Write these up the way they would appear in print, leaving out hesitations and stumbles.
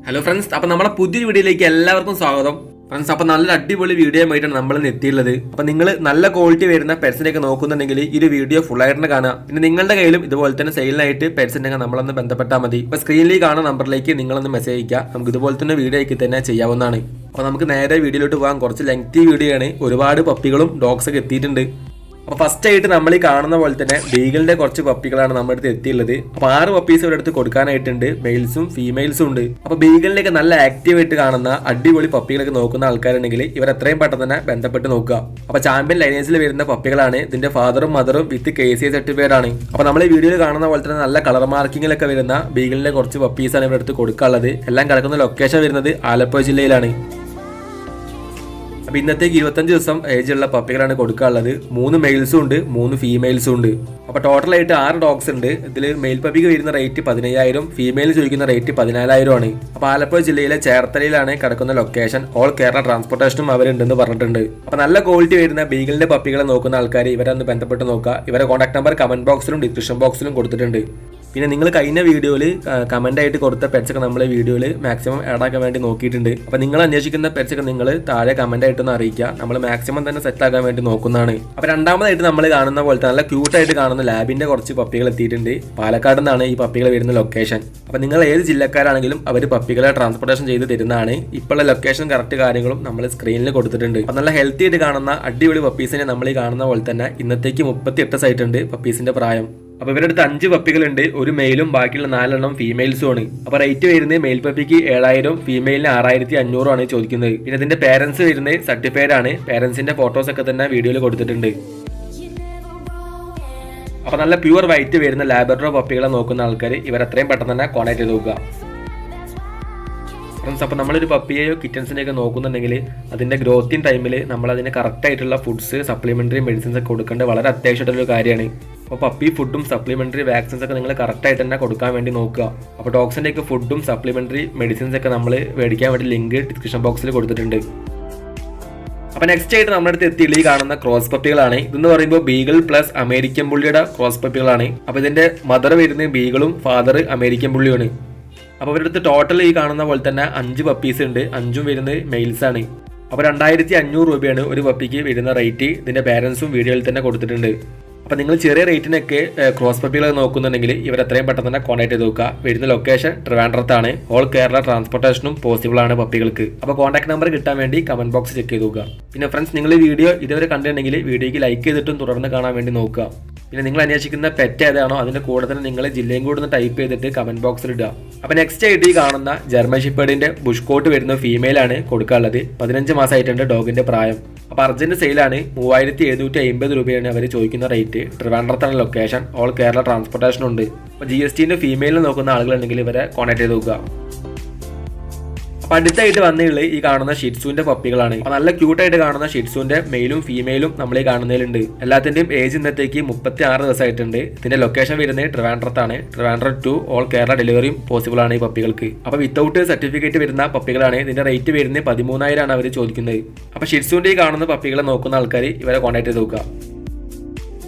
Hello friends, അപ്പോൾ നമ്മുടെ പുതിയ വീഡിയോയിലേക്ക് എല്ലാവർക്കും സ്വാഗതം. ഫ്രണ്ട്സ്, അപ്പോൾ നല്ലൊരു അടിപൊളി വീഡിയോ ആയിട്ടാണ് നമ്മൾ എത്തിയുള്ളത്. അപ്പോൾ നിങ്ങൾ നല്ല ക്വാളിറ്റി വരുന്ന പെറ്റ്സിനെയൊക്കെ നോക്കുന്നുണ്ടെങ്കിൽ ഈ ഒരു വീഡിയോ ഫുൾ ആയിട്ട് കാണാം. പിന്നെ നിങ്ങളുടെ കയ്യിലും ഇതുപോലെ തന്നെ സെയിലിനായിട്ട് പെറ്റ്സ് ഉണ്ടെങ്കിൽ നമ്മളൊന്ന് ബന്ധപ്പെട്ടാൽ മതി. അപ്പോൾ സ്ക്രീനിൽ കാണുന്ന നമ്പറിലേക്ക് നിങ്ങളൊന്ന് മെസ്സേജ് അയക്കുക. നമുക്ക് ഇതുപോലെ തന്നെ വീഡിയോ ആക്കി തന്നെ ചെയ്യാവുന്നതാണ്. അപ്പോൾ നമുക്ക് നേരെ വീഡിയോയിലോട്ട് പോകാം. കുറച്ച് ലെങ്തി വീഡിയോ ആണ്. ഒരുപാട് പപ്പികളും ഡോഗ്സ് ഒക്കെ എത്തിയിട്ടുണ്ട്. അപ്പോൾ ഫസ്റ്റ് ആയിട്ട് നമ്മൾ ഈ കാണുന്ന പോലെ തന്നെ ബീഗലിന്റെ കുറച്ച് പപ്പികളാണ് നമ്മുടെ അടുത്ത് എത്തിയുള്ളത്. അപ്പോൾ 6 പപ്പീസ് ഇവിടെ അടുത്ത് കൊടുക്കാനായിട്ടുണ്ട്. മെയിൽസും ഫീമെയിൽസും ഉണ്ട്. അപ്പോൾ ബീഗലിലേക്ക് നല്ല ആക്റ്റീവ് ആയിട്ട് കാണുന്ന അടിപൊളി പപ്പികളൊക്കെ നോക്കുന്ന ആൾക്കാരുണ്ടെങ്കിൽ ഇവർ എത്രയും പെട്ടെന്ന് തന്നെ ബന്ധപ്പെട്ട് നോക്കുക. അപ്പോൾ ചാമ്പ്യൻ ലൈനേഴ്സിൽ വരുന്ന പപ്പികളാണ്. ഇതിന്റെ ഫാദറും മദറും വിത്ത് KCA സർട്ടിഫൈഡ് ആണ്. അപ്പോൾ നമ്മൾ ഈ വീഡിയോയിൽ കാണുന്ന പോലെ തന്നെ നല്ല കളർ മാർക്കിങ്ങിലൊക്കെ വരുന്ന ബീഗലിന്റെ കുറച്ച് പപ്പീസാണ് ഇവിടെ അടുത്ത് കൊടുക്കാനുള്ളത്. എല്ലാം കിടക്കുന്ന ലൊക്കേഷൻ വരുന്നത് ആലപ്പുഴ ജില്ലയിലാണ്. അപ്പോൾ ഇന്നത്തേക്ക് 25 ദിവസം ഏജുള്ള പപ്പികളാണ് കൊടുക്കാനുള്ളത്. 3 മെയിൽസും ഉണ്ട്, 3 ഫീമെയിൽസും ഉണ്ട്. അപ്പോൾ ടോട്ടലായിട്ട് 6 ഡോഗ്സ് ഉണ്ട്. ഇതിൽ മെയിൽ പപ്പിക്ക് വരുന്ന റേറ്റ് 15,000, ഫീമെയിൽ ചോദിക്കുന്ന റേറ്റ് 14,000 ആണ്. അപ്പോൾ ആലപ്പുഴ ജില്ലയിലെ ചേർത്തലയിലാണ് കിടക്കുന്ന ലൊക്കേഷൻ. ഓൾ കേരള ട്രാൻസ്പോർട്ടേഷനും അവരുണ്ടെന്ന് പറഞ്ഞിട്ടുണ്ട്. അപ്പോൾ നല്ല ക്വാളിറ്റി വരുന്ന ബീഗലിന്റെ പപ്പികളെ നോക്കുന്ന ആൾക്കാർ ഇവരെ ഒന്ന് ബന്ധപ്പെട്ട് നോക്കുക. ഇവരെ കോൺടാക്ട് നമ്പർ കമന്റ് ബോക്സിലും ഡിസ്ക്രിപ്ഷൻ ബോക്സിലും കൊടുത്തിട്ടുണ്ട്. പിന്നെ നിങ്ങൾ കഴിഞ്ഞ വീഡിയോയിൽ കമന്റ് ആയിട്ട് കൊടുത്ത പെറ്റ്സൊക്കെ നമ്മൾ വീഡിയോയിൽ മാക്സിമം ആഡ് ആക്കാൻ വേണ്ടി നോക്കിയിട്ടുണ്ട്. അപ്പോൾ നിങ്ങൾ അന്വേഷിക്കുന്ന പെറ്റ്സൊക്കെ നിങ്ങൾ താഴെ കമന്റ് ആയിട്ടൊന്ന് അറിയിക്കുക. നമ്മൾ മാക്സിമം തന്നെ സെറ്റ് ആക്കാൻ വേണ്ടി നോക്കുന്നതാണ്. അപ്പോൾ രണ്ടാമതായിട്ട് നമ്മൾ കാണുന്ന പോലത്തെ നല്ല ക്യൂട്ടായിട്ട് കാണുന്ന ലാബിന്റെ കുറച്ച് പപ്പികൾ എത്തിയിട്ടുണ്ട്. പാലക്കാട് നിന്നാണ് ഈ പപ്പികൾ വരുന്ന ലൊക്കേഷൻ. അപ്പോൾ നിങ്ങൾ ഏത് ജില്ലക്കാരാണെങ്കിലും അവർ പപ്പികളെ ട്രാൻസ്പോർട്ടേഷൻ ചെയ്ത് തരുന്നതാണ്. ഇപ്പോഴുള്ള ലൊക്കേഷൻ കറക്റ്റ് കാര്യങ്ങളും നമ്മൾ സ്ക്രീനിൽ കൊടുത്തിട്ടുണ്ട്. അപ്പോൾ നല്ല ഹെൽത്തി ആയിട്ട് കാണുന്ന അടിപൊളി പപ്പീസിനെ നമ്മൾ ഈ കാണുന്ന പോലെ തന്നെ ഇന്നത്തേക്ക് 38 ആയിട്ടുണ്ട് പപ്പീസിന്റെ പ്രായം. അപ്പോൾ ഇവരുടെ അടുത്ത് 5 പപ്പികളുണ്ട്. ഒരു മെയിലും ബാക്കിയുള്ള 4 എണ്ണം ഫീമെയിൽസും ആണ്. അപ്പോൾ റേറ്റ് വരുന്നത് മെയിൽ പപ്പിക്ക് 7,000, ഫീമെയിലിന് 6,500 ആണ് ചോദിക്കുന്നത്. പിന്നെ ഇതിന്റെ പേരൻസ് വരുന്നത് സർട്ടിഫൈഡ് ആണ്. പേരൻസിന്റെ ഫോട്ടോസ് ഒക്കെ തന്നെ വീഡിയോയിൽ കൊടുത്തിട്ടുണ്ട്. അപ്പോൾ നല്ല പ്യുവർ വൈറ്റ് വരുന്ന ലാബ്രഡോർ പപ്പികളെ നോക്കുന്ന ആൾക്കാർ ഇവർ എത്രയും പെട്ടെന്ന് തന്നെ കോൺടാക്ട് ചെയ്ത് നോക്കുക. ഫ്രണ്ട്സ്, അപ്പോൾ നമ്മളൊരു പപ്പിയെയോ കിറ്റൻസിനെയൊക്കെ നോക്കുന്നുണ്ടെങ്കിൽ അതിൻ്റെ ഗ്രോത്തിങ് ടൈമിൽ നമ്മൾ അതിന് കറക്റ്റായിട്ടുള്ള ഫുഡ്സ്, സപ്ലിമെൻ്ററി മെഡിസിൻസ് ഒക്കെ കൊടുക്കേണ്ടത് വളരെ അത്യാവശ്യമായിട്ടൊരു കാര്യമാണ്. അപ്പോൾ പപ്പി ഫുഡും സപ്ലിമെൻ്ററി വാക്സിൻസ് ഒക്കെ നിങ്ങൾ കറക്റ്റായിട്ട് തന്നെ കൊടുക്കാൻ വേണ്ടി നോക്കുക. അപ്പോൾ ഡോഗ്സിൻ്റെയൊക്കെ ഫുഡും സപ്ലിമെൻ്ററി മെഡിസിൻസ് ഒക്കെ നമ്മൾ മേടിക്കാൻ വേണ്ടി ലിങ്ക് ഡിസ്ക്രിപ്ഷൻ ബോക്സിൽ കൊടുത്തിട്ടുണ്ട്. അപ്പോൾ നെക്സ്റ്റ് ആയിട്ട് നമ്മുടെ അടുത്ത് എത്തിയുള്ള ഈ കാണുന്ന ക്രോസ് പപ്പികളാണ്. ഇതെന്ന് പറയുമ്പോൾ ബീഗൾ പ്ലസ് അമേരിക്കൻ ബുള്ളിയുടെ ക്രോസ് പപ്പികളാണ്. അപ്പോൾ ഇതിൻ്റെ മദർ വരുന്നത് ബീഗളും ഫാദർ അമേരിക്കൻ ബുള്ളിയാണ്. അപ്പോൾ ഇവരുടെ അടുത്ത് ടോട്ടൽ ഈ കാണുന്ന പോലെ തന്നെ 5 പപ്പീസ് ഉണ്ട്. 5ഉം വരുന്നത് മെയിൽസ് ആണ്. അപ്പോൾ 2,500 രൂപയാണ് ഒരു പപ്പിക്ക് വരുന്ന റേറ്റ്. ഇതിൻ്റെ പേരൻസും വീഡിയോയിൽ തന്നെ കൊടുത്തിട്ടുണ്ട്. അപ്പോൾ നിങ്ങൾ ചെറിയ റേറ്റിനൊക്കെ ക്രോസ് പപ്പികളെ നോക്കുന്നുണ്ടെങ്കിൽ ഇവർ എത്രയും പെട്ടെന്ന് തന്നെ കോൺടാക്ട് ചെയ്ത് നോക്കുക. വരുന്ന ലൊക്കേഷൻ ട്രിവാൻഡ്രത്താണ്. ഓൾ കേരള ട്രാൻസ്പോർട്ടേഷനും പോസിബിൾ ആണ് പപ്പികൾക്ക്. അപ്പോൾ കോൺടാക്ട് നമ്പർ കിട്ടാൻ വേണ്ടി കമന്റ് ബോക്സ് ചെക്ക് ചെയ്ത് നോക്കുക. പിന്നെ ഫ്രണ്ട്സ്, നിങ്ങൾ ഈ വീഡിയോ ഇതുവരെ കണ്ടിട്ടുണ്ടെങ്കിൽ വീഡിയോയ്ക്ക് ലൈക്ക് ചെയ്തിട്ടും തുടർന്ന് കാണാൻ വേണ്ടി നോക്കുക. പിന്നെ നിങ്ങൾ അന്വേഷിക്കുന്ന പെറ്റ് ഏതാണോ അതിൻ്റെ കൂടെ തന്നെ നിങ്ങൾ ജില്ലയും കൂടെ ഒന്ന് ടൈപ്പ് ചെയ്തിട്ട് കമന്റ് ബോക്സിൽ ഇടുക. അപ്പോൾ നെക്സ്റ്റ് ആയിട്ട് ഈ കാണുന്ന ജർമ്മൻ ഷെപ്പേർഡിന്റെ ബുഷ് കോട്ട് വരുന്ന ഫീമെയിലാണ് കൊടുക്കാനുള്ളത്. 15 മാസമായിട്ടുണ്ട് ഡോഗിന്റെ പ്രായം. അപ്പോൾ അർജന്റ് സെയിലാണ്. 3,750 രൂപയാണ് അവർ ചോദിക്കുന്ന റേറ്റ്. ട്രിവാൻഡ്രത്താണ് ലൊക്കേഷൻ. ഓൾ കേരള ട്രാൻസ്പോർട്ടേഷൻ ഉണ്ട്. അപ്പോൾ GSTന്റെ ഫീമെയിലിൽ നോക്കുന്ന ആളുകളുണ്ടെങ്കിൽ ഇവരെ കോൺടാക്ട് ചെയ്ത് നോക്കുക. അപ്പോൾ അടുത്തായിട്ട് വന്നിട്ടുള്ളത് ഈ കാണുന്ന ഷിറ്റ്സുവിന്റെ പപ്പികളാണ്. അപ്പോൾ നല്ല ക്യൂട്ടായിട്ട് കാണുന്ന ഷിറ്റ്സുവിന്റെ മെയിലും ഫീമെയിലും നമ്മൾ ഈ കാണുന്നതിലുണ്ട്. എല്ലാത്തിന്റെയും ഏജ് ഇന്നത്തേക്ക് 36 ദിവസമായിട്ടുണ്ട്. ഇതിന്റെ ലൊക്കേഷൻ വരുന്നത് ട്രിവാൻഡ്രത്താണ്. ട്രിവാൻഡ്രം ടു ഓൾ കേരള ഡെലിവറിയും പോസിബിൾ ആണ് ഈ പപ്പികൾക്ക്. അപ്പോൾ വിത്തൗട്ട് സർട്ടിഫിക്കറ്റ് വരുന്ന പപ്പികളാണ്. ഇതിന്റെ റേറ്റ് വരുന്നത് 13,000 ആണ് അവർ ചോദിക്കുന്നത്. അപ്പോൾ ഷിറ്റ്സുവിന്റെ ഈ കാണുന്ന പപ്പികളെ നോക്കുന്ന ആൾക്കാർ ഇവരെ കോൺടാക്ട് ചെയ്ത് നോക്കുക.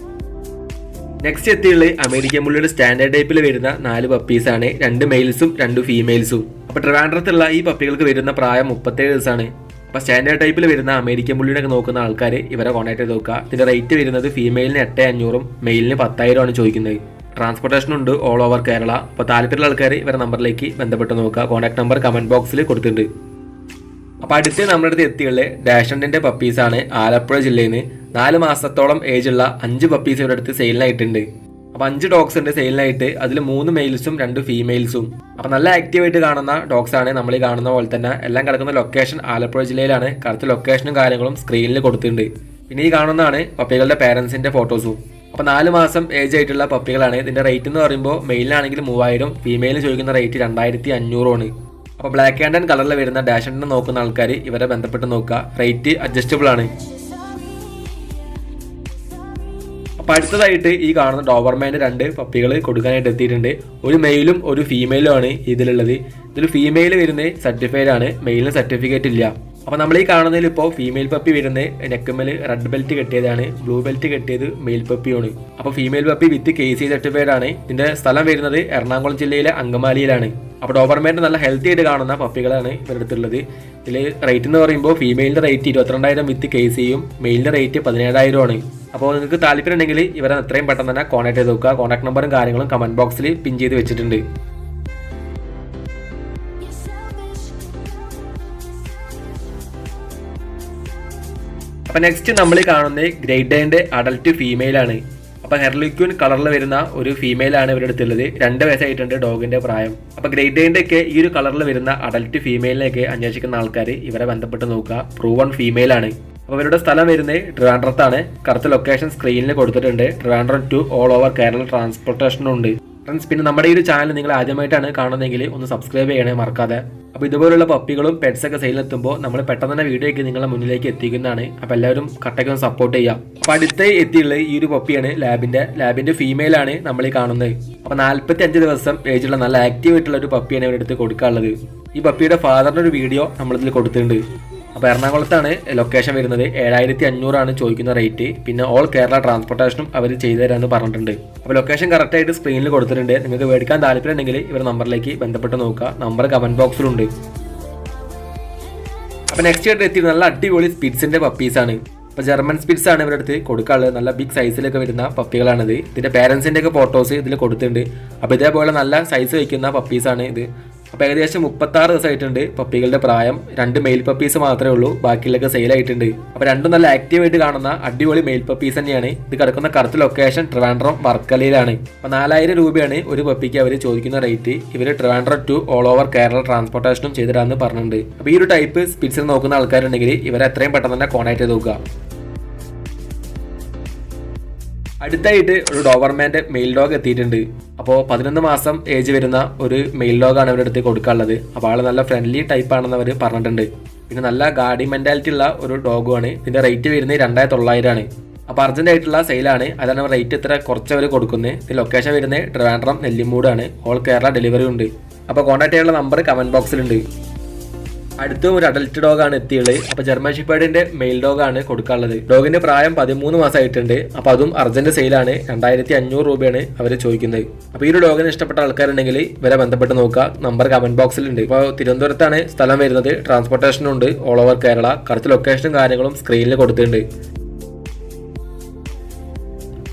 നെക്സ്റ്റ് എത്തിയുള്ളത് അമേരിക്കൻ ബുള്ളിയുടെ സ്റ്റാൻഡേർഡ് ടൈപ്പിൽ വരുന്ന 4 പപ്പീസാണ്. 2 മെയിൽസും 2 ഫീമെയിൽസും. അപ്പോൾ ട്രിവാൻഡ്രത്തുള്ള ഈ പപ്പികൾക്ക് വരുന്ന പ്രായം 37 ദിവസമാണ്. അപ്പോൾ സ്റ്റാൻഡേർഡ് ടൈപ്പിൽ വരുന്ന അമേരിക്കൻ ബുള്ളിയുടെ നോക്കുന്ന ആൾക്കാർ ഇവരെ കോൺടാക്ട് ചെയ്ത് നോക്കുക. ഇതിന്റെ റേറ്റ് വരുന്നത് ഫീമെയിലിന് 8,500, മെയിലിന് 10,000 ആണ് ചോദിക്കുന്നത്. ട്രാൻസ്പോർട്ടേഷൻ ഉണ്ട് ഓൾ ഓവർ കേരള. അപ്പോൾ താല്പര്യമുള്ള ആൾക്കാർ ഇവരെ നമ്പറിലേക്ക് ബന്ധപ്പെട്ട് നോക്കുക. കോൺടാക്ട് നമ്പർ കമന്റ് ബോക്സിൽ കൊടുത്തിട്ടുണ്ട്. അപ്പോൾ അടുത്ത് നമ്മുടെ അടുത്ത് എത്തിയുള്ള ഡാഷൻഡിന്റെ പപ്പീസാണ്. ആലപ്പുഴ ജില്ലയിൽ നിന്ന് 4 മാസത്തോളം ഏജുള്ള 5 പപ്പീസ് ഇവരുടെ അടുത്ത് സെയിലിനായിട്ടുണ്ട്. അപ്പോൾ 5 ഡോഗ്സ് ഉണ്ട് സെയിലിനായിട്ട്. അതിൽ 3 മെയിൽസും 2 ഫീമെയിൽസും. അപ്പോൾ നല്ല ആക്റ്റീവായിട്ട് കാണുന്ന ഡോഗ്സ് ആണ്. നമ്മൾ ഈ കാണുന്ന പോലെ തന്നെ എല്ലാം കിടക്കുന്ന ലൊക്കേഷൻ ആലപ്പുഴ ജില്ലയിലാണ്. കറക്റ്റ് ലൊക്കേഷനും കാര്യങ്ങളും സ്ക്രീനിൽ കൊടുത്തിട്ടുണ്ട്. പിന്നെ ഈ കാണുന്നതാണ് പപ്പികളുടെ പേരൻസിന്റെ ഫോട്ടോസും. അപ്പോൾ 4 മാസം ഏജ് ആയിട്ടുള്ള പപ്പികളാണ്. ഇതിന്റെ റേറ്റ് എന്ന് പറയുമ്പോൾ മെയിലിനാണെങ്കിൽ 3,000, ഫീമെയിലിന് ചോദിക്കുന്ന റേറ്റ് 2,500 ആണ്. അപ്പോൾ ബ്ലാക്ക് ആൻഡ് കളറിൽ വരുന്ന ഡാഷൻഡിനെ നോക്കുന്ന ആൾക്കാർ ഇവരെ ബന്ധപ്പെട്ട് നോക്കുക. റേറ്റ് അഡ്ജസ്റ്റബിൾ ആണ്. അപ്പോൾ അടുത്തതായിട്ട് ഈ കാണുന്ന ഡോബർമാൻ്റെ 2 പപ്പികൾ കൊടുക്കാനായിട്ട് എത്തിയിട്ടുണ്ട്. ഒരു മെയിലും ഒരു ഫീമെയിലും ആണ് ഇതിലുള്ളത്. ഇതിൽ ഫീമെയിൽ വരുന്നത് സർട്ടിഫൈഡ് ആണ്. മെയിലിന് സർട്ടിഫിക്കറ്റ് ഇല്ല. അപ്പോൾ നമ്മൾ ഈ കാണുന്നതിൽ ഇപ്പോൾ ഫീമെയിൽ പപ്പി വരുന്നത് നെക്കുമ്മൽ റെഡ് ബെൽറ്റ് കെട്ടിയതാണ്, ബ്ലൂ ബെൽറ്റ് കെട്ടിയത് മെയിൽ പപ്പിയാണ്. അപ്പോൾ ഫീമെയിൽ പപ്പി വിത്ത് KC സർട്ടിഫൈഡ് ആണ്. ഇതിന്റെ സ്ഥലം വരുന്നത് എറണാകുളം ജില്ലയിലെ അങ്കമാലിയിലാണ്. അപ്പോൾ ഡോബർമാൻ്റെ നല്ല ഹെൽത്തി ആയിട്ട് കാണുന്ന പപ്പികളാണ് ഇവരുടെ അടുത്തുള്ളത്. ഇതിൽ റേറ്റ് എന്ന് പറയുമ്പോൾ ഫീമെയിലിന്റെ റേറ്റ് 22,000 വിത്ത് KCയും മെയിലിന്റെ റേറ്റ് 17,000 ആണ്. അപ്പോൾ നിങ്ങൾക്ക് താല്പര്യം ഉണ്ടെങ്കിൽ ഇവരെ എത്രയും പെട്ടെന്ന് തന്നെ കോൺടാക്ട് ചെയ്ത് നോക്കുക. കോൺടാക്ട് നമ്പറും കാര്യങ്ങളും കമന്റ് ബോക്സിൽ പിൻ ചെയ്ത് വെച്ചിട്ടുണ്ട്. അപ്പോൾ നെക്സ്റ്റ് നമ്മൾ കാണുന്നത് ഗ്രേറ്റ് ഡേന്റെ അഡൽട്ട് ഫീമെയിൽ ആണ്. അപ്പോൾ ഹെർലിക്യൂൻ കളറിൽ വരുന്ന ഒരു ഫീമെയിൽ ആണ് ഇവരുടെ അടുത്തുള്ളത്. 2 വയസ്സായിട്ടുണ്ട് ഡോഗിന്റെ പ്രായം. അപ്പോൾ ഗ്രേറ്റ് ഡേന്റെ ഒക്കെ ഈ ഒരു കളറിൽ വരുന്ന അഡൽട്ട് ഫീമെയിലിനെയൊക്കെ അന്വേഷിക്കുന്ന ആൾക്കാർ ഇവരെ ബന്ധപ്പെട്ട് നോക്കുക. പ്രൂവൺ ഫീമെയിൽ ആണ്. അപ്പോൾ ഇവരുടെ സ്ഥലം വരുന്നത് ട്രിവാൻഡ്രത്താണ്. കറക്റ്റ് ലൊക്കേഷൻ സ്ക്രീനിൽ കൊടുത്തിട്ടുണ്ട്. Trivandrum to all over Kerala ട്രാൻസ്പോർട്ടേഷനും ഉണ്ട്. ഫ്രണ്ട്സ്, പിന്നെ നമ്മുടെ ഈ ഒരു ചാനൽ നിങ്ങൾ ആദ്യമായിട്ടാണ് കാണുന്നതെങ്കിൽ ഒന്ന് സബ്സ്ക്രൈബ് ചെയ്യണേ മറക്കാതെ. അപ്പോൾ ഇതുപോലുള്ള പപ്പികളും പെറ്റ്സൊക്കെ സെയിലെത്തുമ്പോൾ നമ്മൾ പെട്ടെന്ന് തന്നെ വീഡിയോ ഒക്കെ നിങ്ങളുടെ മുന്നിലേക്ക് എത്തിക്കുന്നതാണ്. അപ്പോൾ എല്ലാവരും കട്ടയ്ക്ക് ഒന്ന് സപ്പോർട്ട് ചെയ്യാം. അപ്പോൾ അടുത്ത എത്തിയുള്ളത് ഈ ഒരു പപ്പിയാണ് ലാബിന്റെ ഫീമെയിൽ ആണ് നമ്മൾ ഈ കാണുന്നത്. അപ്പോൾ 45 ദിവസം ഏജുള്ള നല്ല ആക്റ്റീവ് ആയിട്ടുള്ള ഒരു പപ്പിയാണ് ഇവരുടെ അടുത്ത് കൊടുക്കാനുള്ളത്. ഈ പപ്പിയുടെ ഫാദറിന്റെ ഒരു വീഡിയോ നമ്മളിതിൽ കൊടുത്തിട്ടുണ്ട്. അപ്പോൾ എറണാകുളത്താണ് ലൊക്കേഷൻ വരുന്നത്. 7,500 ആണ് ചോദിക്കുന്ന റേറ്റ്. പിന്നെ ഓൾ കേരള ട്രാൻസ്പോർട്ടേഷനും അവർ ചെയ്തു തരാമെന്ന് പറഞ്ഞിട്ടുണ്ട്. അപ്പോൾ ലൊക്കേഷൻ കറക്റ്റായിട്ട് സ്ക്രീനിൽ കൊടുത്തിട്ടുണ്ട്. നിങ്ങൾക്ക് മേടിക്കാൻ താല്പര്യം ഉണ്ടെങ്കിൽ ഇവർ നമ്പറിലേക്ക് ബന്ധപ്പെട്ട് നോക്കുക. നമ്പർ കമന്റ് ബോക്സിലുണ്ട്. അപ്പോൾ നെക്സ്റ്റ് ആയിട്ട് എത്തി നല്ല അടിപൊളി സ്പിറ്റ്സിന്റെ പപ്പീസാണ്. അപ്പോൾ ജർമ്മൻ സ്പിറ്റ്സ് ആണ് ഇവരുടെ അടുത്ത് കൊടുക്കാനുള്ളത്. നല്ല ബിഗ് സൈസിലൊക്കെ വരുന്ന പപ്പികളാണിത്. ഇതിന്റെ പേരൻസിന്റെ ഒക്കെ ഫോട്ടോസ് ഇതിൽ കൊടുത്തിട്ടുണ്ട്. അപ്പോൾ ഇതേപോലെ നല്ല സൈസ് വയ്ക്കുന്ന പപ്പീസാണ് ഇത്. അപ്പോൾ ഏകദേശം 36 ദിവസമായിട്ടുണ്ട് പപ്പികളുടെ പ്രായം. 2 മെയിൽ പപ്പീസ് മാത്രമേ ഉള്ളൂ, ബാക്കിയുള്ളൊക്കെ സെയിലായിട്ടുണ്ട്. അപ്പോൾ രണ്ടും നല്ല ആക്റ്റീവായിട്ട് കാണുന്ന അടിപൊളി മെയിൽ പപ്പീസ് തന്നെയാണ്. ഇത് കിടക്കുന്ന കറക്റ്റ് ലൊക്കേഷൻ ട്രിവാൻഡ്രം വർക്കലയിലാണ്. അപ്പോൾ 4,000 രൂപയാണ് ഒരു പപ്പിക്ക് അവർ ചോദിക്കുന്ന റേറ്റ്. ഇവർ Trivandrum to all over Kerala ട്രാൻസ്പോർട്ടേഷനും ചെയ്തിട്ടാന്ന് പറഞ്ഞിട്ടുണ്ട്. അപ്പോൾ ഈ ഒരു ടൈപ്പ് സ്പിറ്റ്സിൽ നോക്കുന്ന ആൾക്കാരുണ്ടെങ്കിൽ ഇവരെ എത്രയും പെട്ടെന്ന് തന്നെ കോൺടാക്ട് ചെയ്ത് നോക്കുക. അടുത്തായിട്ട് ഒരു ഡോബർമാൻ്റെ മെയിൽ ഡോഗ് എത്തിയിട്ടുണ്ട്. അപ്പോൾ 11 മാസം ഏജ് വരുന്ന ഒരു മെയിൽ ഡോഗാണ് അവരുടെ അടുത്ത് കൊടുക്കാനുള്ളത്. അപ്പോൾ ആൾ നല്ല ഫ്രണ്ട്ലി ടൈപ്പ് ആണെന്ന് അവർ പറഞ്ഞിട്ടുണ്ട്. പിന്നെ നല്ല ഗാർഡി മെൻറ്റാലിറ്റി ഉള്ള ഒരു ഡോഗുമാണ്. ഇതിൻ്റെ റേറ്റ് വരുന്നത് 2,900 ആണ്. അപ്പോൾ അർജന്റ് ആയിട്ടുള്ള സെയിലാണ്, അതാണ് റേറ്റ് ഇത്ര കുറച്ചവർ കൊടുക്കുന്നത്. ഇത് ലൊക്കേഷൻ വരുന്നത് ട്രിവാൻഡ്രം നെല്ലിമൂടാണ്. ഓൾ കേരള ഡെലിവറി ഉണ്ട്. അപ്പോൾ കോൺടാക്ട് ചെയ്യാനുള്ള നമ്പർ കമന്റ് ബോക്സിലുണ്ട്. അടുത്തും ഒരു അഡൽട്ട് ഡോഗാണ് എത്തിയുള്ളത്. അപ്പോൾ ജർമ്മൻ ഷെപ്പേർഡിന്റെ മെയിൽ ഡോഗാണ് കൊടുക്കാനുള്ളത്. ഡോഗിന്റെ പ്രായം 13 മാസമായിട്ടുണ്ട്. അപ്പോൾ അതും അർജന്റ് സെയിലാണ്. 2,500 രൂപയാണ് അവർ ചോദിക്കുന്നത്. അപ്പോൾ ഈ ഒരു ഡോഗിന് ഇഷ്ടപ്പെട്ട ആൾക്കാരുണ്ടെങ്കിൽ ഇവരെ ബന്ധപ്പെട്ട് നോക്കുക. നമ്പർ കമന്റ് ബോക്സിലുണ്ട്. ഇപ്പോൾ തിരുവനന്തപുരത്താണ് സ്ഥലം വരുന്നത്. ട്രാൻസ്പോർട്ടേഷനും ഉണ്ട് ഓൾ ഓവർ കേരള. കറക്റ്റ് ലൊക്കേഷനും കാര്യങ്ങളും സ്ക്രീനിൽ കൊടുത്തിട്ടുണ്ട്.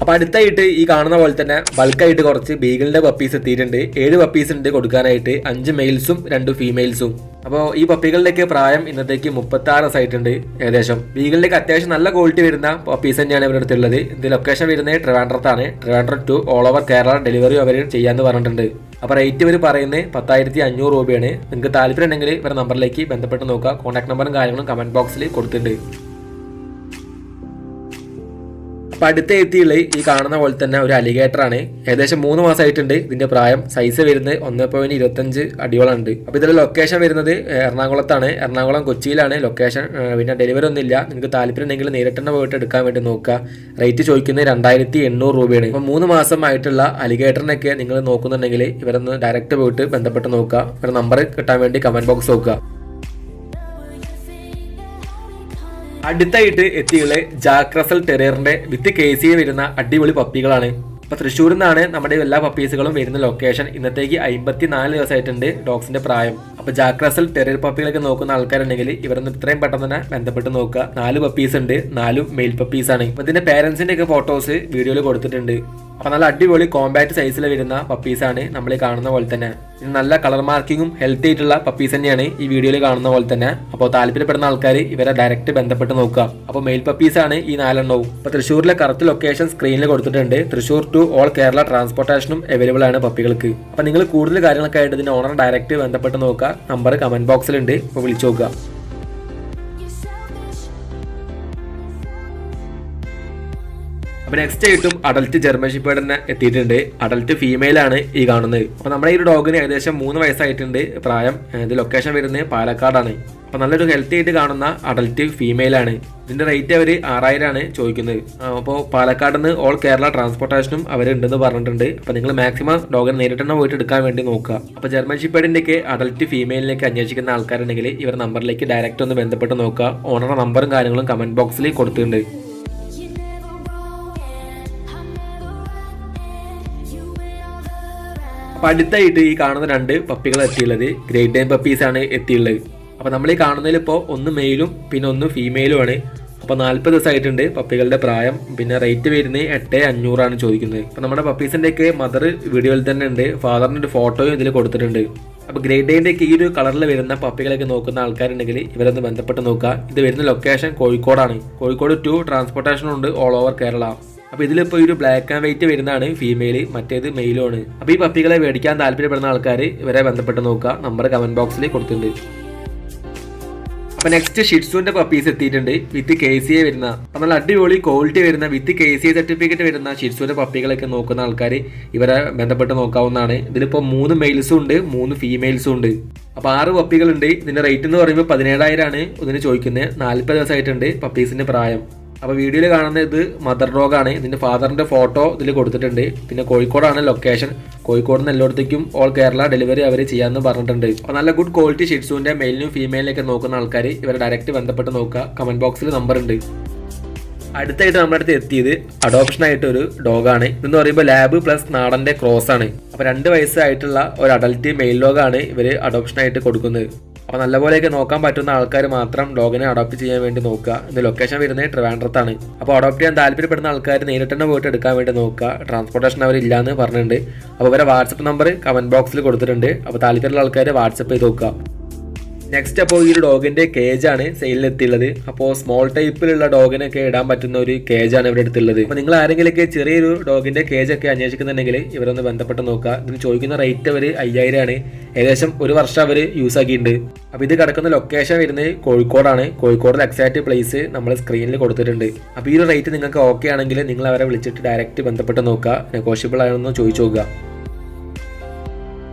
അപ്പോൾ അടുത്തായിട്ട് ഈ കാണുന്ന പോലെ തന്നെ ബൾക്കായിട്ട് കുറച്ച് ബീഗിളിന്റെ പപ്പീസ് എത്തിയിട്ടുണ്ട്. 7 പപ്പീസ് ഉണ്ട് കൊടുക്കാനായിട്ട്. 5 മെയിൽസും 2 ഫീമെയിൽസും. അപ്പോൾ ഈ പപ്പികളുടെയൊക്കെ പ്രായം ഇന്നത്തേക്ക് 36 ദിവസമായിട്ടുണ്ട് ഏകദേശം. ബീഗിളിലേക്ക് അത്യാവശ്യം നല്ല ക്വാളിറ്റി വരുന്ന പപ്പീസ് തന്നെയാണ് ഇവരുടെ അടുത്തുള്ളത്. ഇത് ലൊക്കേഷൻ വരുന്നത് ട്രിവാൻഡ്രത്താണ്. Trivandrum to all over Kerala delivery അവർ ചെയ്യാമെന്ന് പറഞ്ഞിട്ടുണ്ട്. അപ്പോൾ റേറ്റ് ഇവർ പറയുന്നത് 10,500 രൂപയാണ്. നിങ്ങൾക്ക് താല്പര്യം ഉണ്ടെങ്കിൽ ഇവരുടെ നമ്പറിലേക്ക് ബന്ധപ്പെട്ട് നോക്കുക. കോൺടാക്ട് നമ്പറും കാര്യങ്ങളും കമന്റ് ബോക്സിൽ കൊടുത്തിട്ടുണ്ട്. അപ്പോൾ അടുത്ത എത്തിയുള്ള ഈ കാണുന്ന പോലെ തന്നെ ഒരു അലിഗേറ്റർ ആണ്. ഏകദേശം 3 മാസമായിട്ടുണ്ട്. ഇതിന്റെ പ്രായം. സൈസ് വരുന്നത് 1.25 അടിയോളം ഉണ്ട്. അപ്പോൾ ഇതിന്റെ ലൊക്കേഷൻ വരുന്നത് എറണാകുളത്താണ്. എറണാകുളം കൊച്ചിയിലാണ് ലൊക്കേഷൻ. പിന്നെ ഡെലിവറി ഒന്നുമില്ല. നിങ്ങൾക്ക് താല്പര്യം ഉണ്ടെങ്കിൽ നേരിട്ട് തന്നെ പോയിട്ട് എടുക്കാൻ വേണ്ടി നോക്കുക. റേറ്റ് ചോദിക്കുന്നത് 2,800 രൂപയാണ്. അപ്പോൾ 3 മാസമായിട്ടുള്ള അലിഗേറ്ററിനൊക്കെ നിങ്ങൾ നോക്കുന്നുണ്ടെങ്കിൽ ഇവരൊന്ന് ഡയറക്റ്റ് പോയിട്ട് ബന്ധപ്പെട്ട് നോക്കുക. ഇവരുടെ നമ്പർ കിട്ടാൻ വേണ്ടി കമന്റ് ബോക്സ് നോക്കുക. അടുത്തായിട്ട് എത്തിയുള്ള ജാക്ക് റസൽ ടെറിയറിന്റെ വിത്ത് KC വരുന്ന അടിപൊളി പപ്പികളാണ്. അപ്പോൾ തൃശ്ശൂരിൽ നിന്നാണ് നമ്മുടെ എല്ലാ പപ്പീസുകളും വരുന്ന ലൊക്കേഷൻ. ഇന്നത്തേക്ക് 54 ദിവസമായിട്ടുണ്ട് ഡോഗ്സിന്റെ പ്രായം. അപ്പോൾ ജാക്ക് റസൽ ടെറിയർ പപ്പികളൊക്കെ നോക്കുന്ന ആൾക്കാരുണ്ടെങ്കിൽ ഇവരൊന്ന് ഇത്രയും പെട്ടെന്ന് തന്നെ ബന്ധപ്പെട്ട് നോക്കുക. 4 പപ്പീസ് ഉണ്ട്. 4 മെയിൽ പപ്പീസാണ്. അപ്പോൾ ഇതിന്റെ പേരൻസിന്റെ ഒക്കെ ഫോട്ടോസ് വീഡിയോയിൽ കൊടുത്തിട്ടുണ്ട്. അപ്പോൾ നല്ല അടിപൊളി കോമ്പാക്ട് സൈസിൽ വരുന്ന പപ്പീസാണ് നമ്മൾ ഈ കാണുന്ന പോലെ തന്നെ. ഇത് നല്ല കളർ മാർക്കിങ്ങും ഹെൽത്തി ആയിട്ടുള്ള പപ്പീസ് തന്നെയാണ് ഈ വീഡിയോയിൽ കാണുന്ന പോലെ തന്നെ. അപ്പോൾ താല്പര്യപ്പെടുന്ന ആൾക്കാർ ഇവരെ ഡയറക്റ്റ് ബന്ധപ്പെട്ട് നോക്കുക. അപ്പോൾ മെയിൽ പപ്പീസാണ് ഈ 4 എണ്ണവും. അപ്പോൾ തൃശ്ശൂരിലെ കറക്റ്റ് ലൊക്കേഷൻ സ്ക്രീനിൽ കൊടുത്തിട്ടുണ്ട്. തൃശ്ശൂർ ടു ഓൾ കേരള ട്രാൻസ്പോർട്ടേഷനും അവൈലബിൾ ആണ് പപ്പികൾക്ക്. അപ്പോൾ നിങ്ങൾ കൂടുതൽ കാര്യങ്ങളൊക്കെ ആയിട്ട് ഇതിന്റെ ഓണർ ഡയറക്റ്റ് ബന്ധപ്പെട്ട് നോക്കുക. നമ്പർ കമന്റ് ബോക്സിലുണ്ട്. അപ്പോൾ വിളിച്ചു നോക്കുക. അപ്പോൾ നെക്സ്റ്റ് ആയിട്ടും അഡൽട്ട് ജർമ്മൻ ഷെപ്പേർഡ് തന്നെ എത്തിയിട്ടുണ്ട്. അഡൽട്ട് ഫീമെയിൽ ആണ് ഈ കാണുന്നത്. അപ്പോൾ നമ്മുടെ ഈ ഒരു ഡോഗിന് ഏകദേശം 3 വയസ്സായിട്ടുണ്ട് പ്രായം. ഇത് ലൊക്കേഷൻ വരുന്നത് പാലക്കാടാണ്. അപ്പോൾ നല്ലൊരു ഹെൽത്തി ആയിട്ട് കാണുന്ന അഡൽട്ട് ഫീമെയിൽ ആണ്. ഇതിൻ്റെ റേറ്റ് അവർ 6000 ചോദിക്കുന്നത്. അപ്പോൾ പാലക്കാട് നിന്ന് ഓൾ കേരള ട്രാൻസ്പോർട്ടേഷനും അവരുണ്ടെന്ന് പറഞ്ഞിട്ടുണ്ട്. അപ്പോൾ നിങ്ങൾ മാക്സിമം ഡോഗിനെ നേരിട്ട് തന്നെ പോയിട്ട് എടുക്കാൻ വേണ്ടി നോക്കുക. അപ്പോൾ ജർമ്മൻ ഷെപ്പേർഡിൻ്റെയൊക്കെ അഡൽറ്റ് ഫീമെയിലിലേക്ക് അന്വേഷിക്കുന്ന ആൾക്കാരുണ്ടെങ്കിൽ ഇവർ നമ്പറിലേക്ക് ഡയറക്റ്റ് ഒന്ന് ബന്ധപ്പെട്ട് നോക്കുക. ഓണറുടെ നമ്പറും കാര്യങ്ങളും കമൻറ്റ് ബോക്സിൽ കൊടുത്തിട്ടുണ്ട്. അപ്പോൾ അടുത്തായിട്ട് ഈ കാണുന്ന 2 പപ്പികൾ എത്തിയുള്ളത് ഗ്രേറ്റ് ഡെയിൻ പപ്പീസാണ് എത്തിയുള്ളത്. അപ്പോൾ നമ്മൾ ഈ കാണുന്നതിൽ ഇപ്പോൾ ഒന്ന് മെയിലും പിന്നെ ഒന്ന് ഫീമെയിലുമാണ്. അപ്പോൾ 40 ദിവസമായിട്ടുണ്ട് പപ്പികളുടെ പ്രായം. പിന്നെ റേറ്റ് വരുന്നത് 8500 ചോദിക്കുന്നത്. അപ്പോൾ നമ്മുടെ പപ്പീസിൻ്റെയൊക്കെ മദർ വീഡിയോയിൽ തന്നെ ഉണ്ട്. ഫാദറിൻ്റെ ഒരു ഫോട്ടോയും ഇതിൽ കൊടുത്തിട്ടുണ്ട്. അപ്പോൾ ഗ്രേറ്റ് ഡെയിൻ്റെയൊക്കെ ഈ ഒരു കളറിൽ വരുന്ന പപ്പികളൊക്കെ നോക്കുന്ന ആൾക്കാരുണ്ടെങ്കിൽ ഇവരൊന്ന് ബന്ധപ്പെട്ട് നോക്കുക. ഇത് വരുന്ന ലൊക്കേഷൻ കോഴിക്കോടാണ്. കോഴിക്കോട് ടു ട്രാൻസ്പോർട്ടേഷനുണ്ട് ഓൾ ഓവർ കേരള. അപ്പോൾ ഇതിലിപ്പോൾ ഒരു ബ്ലാക്ക് ആൻഡ് വൈറ്റ് വരുന്നതാണ് ഫീമെയിൽ, മറ്റേത് മെയിലുമാണ്. അപ്പോൾ ഈ പപ്പികളെ മേടിക്കാൻ താല്പര്യപ്പെടുന്ന ആൾക്കാർ ഇവരെ ബന്ധപ്പെട്ട് നോക്കുക. നമ്പർ കമൻറ്റ് ബോക്സിൽ കൊടുത്തിട്ടുണ്ട്. അപ്പോൾ നെക്സ്റ്റ് ഷിറ്റ്സുവിൻ്റെ പപ്പീസ് എത്തിയിട്ടുണ്ട് വിത്ത് KCA വരുന്ന. അപ്പോൾ നല്ല അടിപൊളി ക്വാളിറ്റി വരുന്ന വിത്ത് KCA സർട്ടിഫിക്കറ്റ് വരുന്ന ഷിറ്റ്സുവിൻ്റെ പപ്പികളൊക്കെ നോക്കുന്ന ആൾക്കാർ ഇവരെ ബന്ധപ്പെട്ട് നോക്കാവുന്നതാണ്. ഇതിലിപ്പോൾ 3 മെയിൽസും ഉണ്ട് 3 ഫീമെയിൽസും ഉണ്ട്. അപ്പോൾ 6 പപ്പികളുണ്ട്. ഇതിൻ്റെ റേറ്റ് എന്ന് പറയുമ്പോൾ 17000 ഇതിന് ചോദിക്കുന്നത്. 40 ദിവസമായിട്ടുണ്ട് പപ്പീസിൻ്റെ പ്രായം. അപ്പോൾ വീഡിയോയിൽ കാണുന്ന ഇത് മദർ ഡോഗാണ്. ഇതിൻ്റെ ഫാദറിൻ്റെ ഫോട്ടോ ഇതിൽ കൊടുത്തിട്ടുണ്ട്. പിന്നെ കോഴിക്കോടാണ് ലൊക്കേഷൻ. കോഴിക്കോട് നിന്ന് എല്ലായിടത്തേക്കും ഓൾ കേരള ഡെലിവറി അവർ ചെയ്യാമെന്ന് പറഞ്ഞിട്ടുണ്ട്. അപ്പോൾ നല്ല ഗുഡ് ക്വാളിറ്റി ഷിറ്റ്സുവിൻ്റെ മെയിലിനും ഫീമെയിലിനൊക്കെ നോക്കുന്ന ആൾക്കാർ ഇവരെ ഡയറക്റ്റ് ബന്ധപ്പെട്ട് നോക്കുക. കമൻറ്റ് ബോക്സിൽ നമ്പർ ഉണ്ട്. അടുത്തായിട്ട് നമ്മുടെ അടുത്ത് എത്തിയത് അഡോപ്ഷനായിട്ടൊരു ഡോഗാണ്. ഇതെന്ന് പറയുമ്പോൾ ലാബ് പ്ലസ് നാടൻ്റെ ക്രോസ് ആണ്. അപ്പോൾ 2 വയസ്സായിട്ടുള്ള ഒരു അഡൽറ്റ് മെയിൽ ഡോഗാണ് ഇവർ അഡോപ്ഷനായിട്ട് കൊടുക്കുന്നത്. അപ്പോൾ നല്ലപോലെയൊക്കെ നോക്കാൻ പറ്റുന്ന ആൾക്കാർ മാത്രം ഡോഗിനെ അഡോപ്റ്റ് ചെയ്യാൻ വേണ്ടി നോക്കുക. ഇത് ലൊക്കേഷൻ വരുന്നത് ട്രിവാൻഡ്രത്താണ്. അപ്പോൾ അഡോപ്റ്റ് ചെയ്യാൻ താല്പര്യപ്പെടുന്ന ആൾക്കാർ നേരിട്ട് തന്നെ പോയിട്ട് എടുക്കാൻ വേണ്ടി നോക്കുക. ട്രാൻസ്പോർട്ടേഷൻ അവർ ഇല്ലാന്ന് പറഞ്ഞിട്ടുണ്ട്. അപ്പോൾ ഇവരെ വാട്സപ്പ് നമ്പർ കമൻറ്റ് ബോക്സിൽ കൊടുത്തിട്ടുണ്ട്. അപ്പോൾ താല്പര്യമുള്ള ആൾക്കാർ വാട്സപ്പ് ചെയ്ത് നോക്കുക. നെക്സ്റ്റ് അപ്പോൾ ഈ ഒരു ഡോഗിൻ്റെ കേജാണ് സെയിലിനെത്തിയുള്ളത്. അപ്പോൾ സ്മോൾ ടൈപ്പിലുള്ള ഡോഗിനൊക്കെ ഇടാൻ പറ്റുന്ന ഒരു കേജാണ് ഇവിടെ എടുത്തുള്ളത്. അപ്പോൾ നിങ്ങൾ ആരെങ്കിലുമൊക്കെ ചെറിയൊരു ഡോഗിൻ്റെ കേജൊക്കെ അന്വേഷിക്കുന്നുണ്ടെങ്കിൽ ഇവരൊന്ന് ബന്ധപ്പെട്ട് നോക്കുക. ഇതിന് ചോദിക്കുന്ന റേറ്റ് അവർ 5000 ഏകദേശം 1 വർഷം അവർ യൂസ് ആക്കിയിട്ടുണ്ട്. അപ്പോൾ ഇത് കിടക്കുന്ന ലൊക്കേഷൻ വരുന്നത് കോഴിക്കോടാണ്. കോഴിക്കോടിലെ എക്സാക്റ്റ് പ്ലേസ് നമ്മൾ സ്ക്രീനിൽ കൊടുത്തിട്ടുണ്ട്. അപ്പോൾ ഈ ഒരു റേറ്റ് നിങ്ങൾക്ക് ഓക്കെ ആണെങ്കിൽ നിങ്ങൾ അവരെ വിളിച്ചിട്ട് ഡയറക്റ്റ് ബന്ധപ്പെട്ട് നോക്കുക. നെഗോഷ്യബിൾ ആണെന്ന് ചോദിച്ചു നോക്കുക.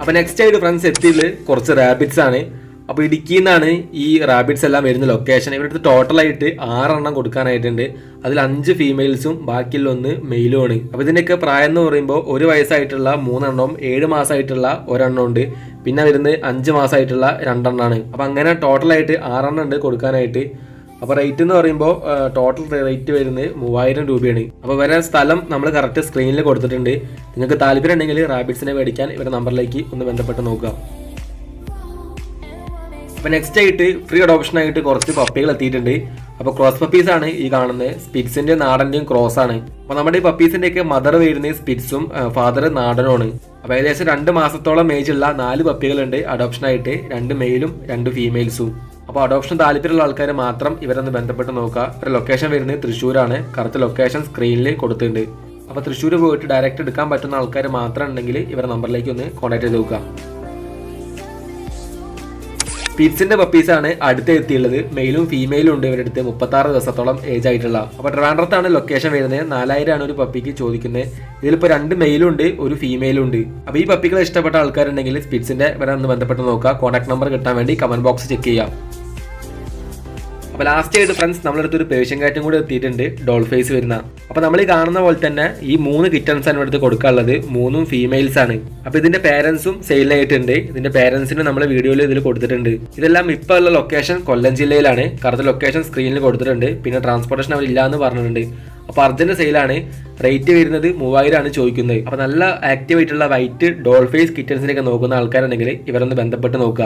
അപ്പോൾ നെക്സ്റ്റ് ആയിട്ട് ഫ്രണ്ട്സ് എത്തിയത് കുറച്ച് റാബിറ്റ്സ് ആണ്. അപ്പോൾ ഇടുക്കിയിൽ നിന്നാണ് ഈ റാബിറ്റ്സ് എല്ലാം വരുന്ന ലൊക്കേഷൻ. ഇവരുടെ അടുത്ത് ടോട്ടലായിട്ട് 6 എണ്ണം കൊടുക്കാനായിട്ടുണ്ട്. അതിൽ 5 ഫീമെയിൽസും ബാക്കിയുള്ള 1 മെയിലും ആണ്. അപ്പോൾ ഇതിൻ്റെയൊക്കെ പ്രായം എന്ന് പറയുമ്പോൾ 1 വയസ്സായിട്ടുള്ള 3 എണ്ണവും 7 മാസമായിട്ടുള്ള 1 എണ്ണം ഉണ്ട്. പിന്നെ വരുന്നത് 5 മാസമായിട്ടുള്ള 2 എണ്ണമാണ്. അപ്പോൾ അങ്ങനെ ടോട്ടലായിട്ട് 6 എണ്ണം ഉണ്ട് കൊടുക്കാനായിട്ട്. അപ്പോൾ റേറ്റ് എന്ന് പറയുമ്പോൾ ടോട്ടൽ റേറ്റ് വരുന്നത് 3000 രൂപയാണ്. അപ്പോൾ വരെ സ്ഥലം നമ്മൾ കറക്റ്റ് സ്ക്രീനിൽ കൊടുത്തിട്ടുണ്ട്. നിങ്ങൾക്ക് താല്പര്യം ഉണ്ടെങ്കിൽ റാബിറ്റ്സിനെ മേടിക്കാൻ ഇവരുടെ നമ്പറിലേക്ക് ഒന്ന് ബന്ധപ്പെട്ട് നോക്കുക. അപ്പോൾ നെക്സ്റ്റ് ആയിട്ട് ഫ്രീ അഡോപ്ഷനായിട്ട് കുറച്ച് പപ്പികൾ എത്തിയിട്ടുണ്ട്. അപ്പോൾ ക്രോസ് പപ്പീസാണ് ഈ കാണുന്നത്. സ്പിറ്റ്സിൻ്റെയും നാടൻ്റെയും ക്രോസ് ആണ്. അപ്പോൾ നമ്മുടെ ഈ പപ്പീസിൻ്റെയൊക്കെ മദർ വരുന്നത് സ്പിറ്റ്സും ഫാദർ നാടനുമാണ്. അപ്പോൾ ഏകദേശം 2 മാസത്തോളം ഏജുള്ള 4 പപ്പികളുണ്ട് അഡോപ്ഷനായിട്ട്. 2 മെയിലും 2 ഫീമെയിൽസും. അപ്പോൾ അഡോപ്ഷൻ താല്പര്യമുള്ള ആൾക്കാർ മാത്രം ഇവരൊന്ന് ബന്ധപ്പെട്ട് നോക്കുക. ഒരു ലൊക്കേഷൻ വരുന്നത് തൃശ്ശൂരാണ്. കറക്റ്റ് ലൊക്കേഷൻ സ്ക്രീനിൽ കൊടുത്തിട്ടുണ്ട്. അപ്പോൾ തൃശ്ശൂർ പോയിട്ട് ഡയറക്റ്റ് എടുക്കാൻ പറ്റുന്ന ആൾക്കാർ മാത്രം ഉണ്ടെങ്കിൽ ഇവരുടെ നമ്പറിലേക്ക് ഒന്ന് കോൺടാക്ട് ചെയ്ത് നോക്കുക. സ്പിറ്റ്സിന്റെ പപ്പീസാണ് അടുത്ത് എത്തിയുള്ളത്. മെയിലും ഫീമെയിലും ഉണ്ട് ഇവരുടെ അടുത്ത്. 36 ദിവസത്തോളം ഏജ് ആയിട്ടുള്ള. അപ്പോൾ ട്രിവാൻഡ്രത്താണ് ലൊക്കേഷൻ വരുന്നത്. 4000 ഒരു പപ്പിക്ക് ചോദിക്കുന്നത്. ഇതിലിപ്പോൾ 2 മെയിലും ഉണ്ട് 1 ഫീമെയിലും ഉണ്ട്. അപ്പോൾ ഈ പപ്പികളെ ഇഷ്ടപ്പെട്ട ആൾക്കാരുണ്ടെങ്കിൽ സ്പിറ്റ്സിന്റെ വരെ ഒന്ന് ബന്ധപ്പെട്ട് നോക്കുക. കോൺടാക്ട് നമ്പർ കിട്ടാൻ വേണ്ടി കമന്റ് ബോക്സ് ചെക്ക് ചെയ്യാം. അപ്പോൾ ലാസ്റ്റ് ആയിട്ട് ഫ്രണ്ട്സ് നമ്മളടുത്ത് ഒരു പേർഷ്യൻ കാറ്റും കൂടി എത്തിയിട്ടുണ്ട്. ഡോൾ ഫേസ് വരുന്ന. അപ്പോൾ നമ്മൾ ഈ കാണുന്ന പോലെ തന്നെ ഈ 3 കിറ്റൻസ് ആണ് ഇവിടുത്തെ കൊടുക്കാനുള്ളത്. 3ഉം ഫീമെയിൽസ് ആണ്. അപ്പോൾ ഇതിന്റെ പേരൻസും സെയിലായിട്ടുണ്ട്. ഇതിന്റെ പേരൻസിന് നമ്മൾ വീഡിയോയിൽ ഇതിൽ കൊടുത്തിട്ടുണ്ട്. ഇതെല്ലാം ഇപ്പോൾ ഉള്ള ലൊക്കേഷൻ കൊല്ലം ജില്ലയിലാണ്. കറക്റ്റ് ലൊക്കേഷൻ സ്ക്രീനിൽ കൊടുത്തിട്ടുണ്ട്. പിന്നെ ട്രാൻസ്പോർട്ടേഷൻ അവർ ഇല്ല എന്ന് പറഞ്ഞിട്ടുണ്ട്. അപ്പോൾ അർജന്റ് സെയിലാണ്. റേറ്റ് വരുന്നത് 3000 ചോദിക്കുന്നത്. അപ്പോൾ നല്ല ആക്റ്റീവ് ആയിട്ടുള്ള വൈറ്റ് ഡോൾ ഫേസ് കിറ്റൻസിനൊക്കെ നോക്കുന്ന ആൾക്കാരുണ്ടെങ്കിൽ ഇവരൊന്ന് ബന്ധപ്പെട്ട് നോക്കുക.